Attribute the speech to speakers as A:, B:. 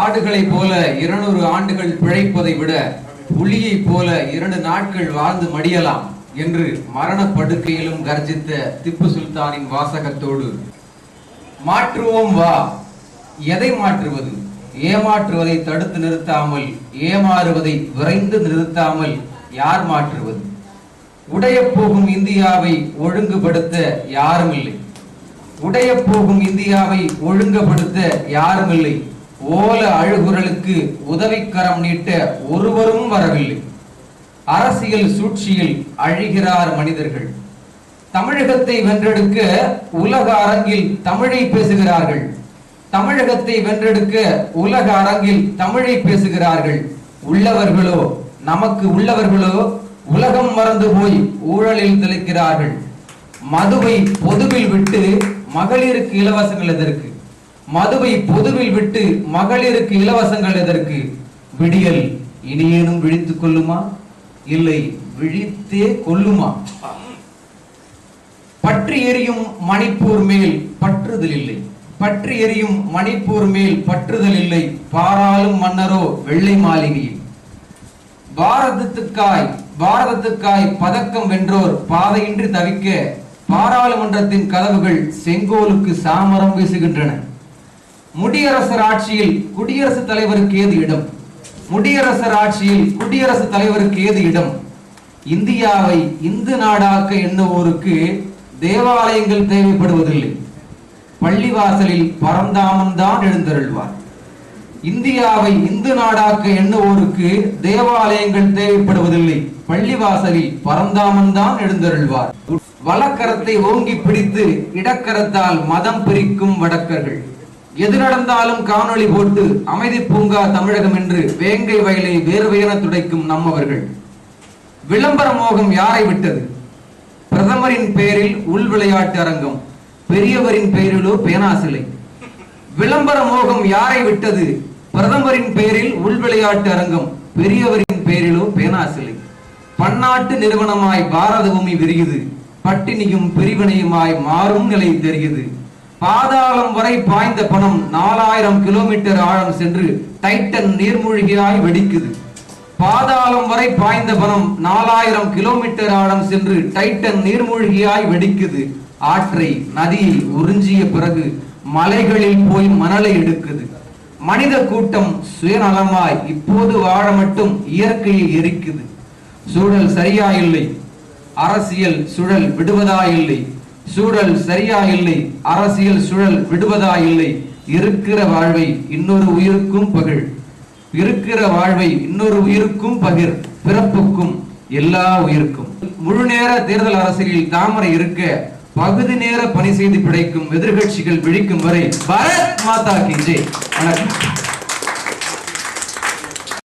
A: ஆடுகளை போல 200 ஆண்டுகள் பிழைப்பதை விட புலியை போல 2 நாட்கள் வாழ்ந்து மடியலாம் என்று மரணப்படுக்கையிலும் கர்ஜித்த திப்பு சுல்தானின் வாசகத்தோடு மாற்றுவோம் வா. எதை மாற்றுவது? ஏமாற்றுவதை தடுத்து நிறுத்தாமல், ஏமாறுவதை விரைந்து நிறுத்தாமல் யார் மாற்றுவது? உடைய போகும் இந்தியாவை ஒழுங்குபடுத்த யாரும் இல்லை. உடைய போகும் இந்தியாவை ஒழுங்குபடுத்த யாரும் இல்லை. ஓல அழுகுரலுக்கு உதவிக்கரம் நீட்ட ஒருவரும் வரவில்லை. அரசியல் சூழ்ச்சியில் அழிகிறார் மனிதர்கள். தமிழகத்தை வென்றெடுக்க உலக அரங்கில் தமிழை பேசுகிறார்கள். தமிழகத்தை வென்றெடுக்க உலக அரங்கில் தமிழை பேசுகிறார்கள். உள்ளவர்களோ, நமக்கு உள்ளவர்களோ உலகம் மறந்து போய் ஊழலில் திளைக்கிறார்கள். மதுவை பொதுவில் விட்டு மகளிருக்கு இலவசங்கள் எதற்கு? மதுவை பொதுவில் விட்டு மகளிருக்கு இலவசங்கள் எதற்கு? விடியல் இனியேனும் விழித்துக் கொள்ளுமா? இல்லை, விழித்தே கொள்ளுமா? பற்றி எரியும் மணிப்பூர் மேல் பற்றுதல் இல்லை. பற்றி எரியும் மணிப்பூர் மேல் பற்றுதல் இல்லை. பாராளும் மன்னரோ வெள்ளை மாளிகையில். பாரதத்துக்காய் பதக்கம் வென்றோர் பாதையின்றி தவிக்க பாராளுமன்றத்தின் கதவுகள் செங்கோலுக்கு சாமரம் வீசுகின்றன. முடியரசர் ஆட்சியில் குடியரசுத் தலைவருக்கு ஏது இடம்? முடியரசர் ஆட்சியில் குடியரசுத் தலைவருக்கு ஏது இடம்? இந்தியாவை இந்து நாடாக்க எண்ணுவோருக்கு தேவாலயங்கள் தேவைப்படுவதில்லை. பள்ளிவாசலில் பரந்தாமன் தான் எழுந்தருள்வார். இந்தியாவை இந்து நாடாக்க எண்ணுவோருக்கு தேவாலயங்கள் தேவைப்படுவதில்லை. பள்ளிவாசலில் பரந்தாமன் தான் எழுந்தருள்வார். வலக்கரத்தை ஓங்கி பிடித்து இடக்கரத்தால் மதம் பிரிக்கும் வடக்கர்கள். எது நடந்தாலும் காணொளி போட்டு அமைதி பூங்கா தமிழகம் என்று வேங்கை வயலை வேர்வையென துடைக்கும் நம்மவர்கள். விளம்பர மோகம் யாரை விட்டது? பிரதமரின் பெயரில் உள் விளையாட்டு அரங்கம், பெரியவரின் பெயரிலோ பேனா சிலை. விளம்பர மோகம் யாரை விட்டது? பிரதமரின் பெயரில் உள் விளையாட்டு அரங்கம், பெரியவரின் பெயரிலோ பேனா சிலை. பன்னாட்டு நிறுவனமாய் பாரத பூமி விரியுது. பட்டினியும் பிரிவினையுமாய் மாறும் நிலை தெரியுது. பாதாளம் வரை பாய்ந்த பணம் 4000 கிலோமீட்டர் ஆழம் சென்று டைட்டன் நீர்மூழ்கியாய் வெடிக்குது. பாதாளம் வரை பாய்ந்த பணம் 4000 கிலோமீட்டர் ஆழம் சென்று டைட்டன் நீர்மூழ்கியாய் வெடிக்குது. ஆற்றை நதியை உறிஞ்சிய பிறகு மலைகளில் போய் மணலை எடுக்குது. மனித கூட்டம் சுயநலமாய் இப்போது வாழ மட்டும் இயற்கையை எரிக்குது. சூழல் சரியா இல்லை, அரசியல் சுழல் விடுவதா இல்லை. சூழல் சரியா இல்லை, அரசியல் சுழல் விடுவதா இல்லை. இருக்கிற வாழ்வை இன்னொரு உயிருக்கும் பகிர். இருக்கிற வாழ்வை இன்னொரு உயிருக்கும் பகிர். பிறப்புக்கும் எல்லா உயிருக்கும். முழு நேர தேர்தல் அரசியலில் தாமரை இருக்க பகுதி நேர பணி செய்து பிழைக்கும் எதிர்கட்சிகள் விழிக்கும் வரை பாரத் மாதா கி ஜெய். வணக்கம்.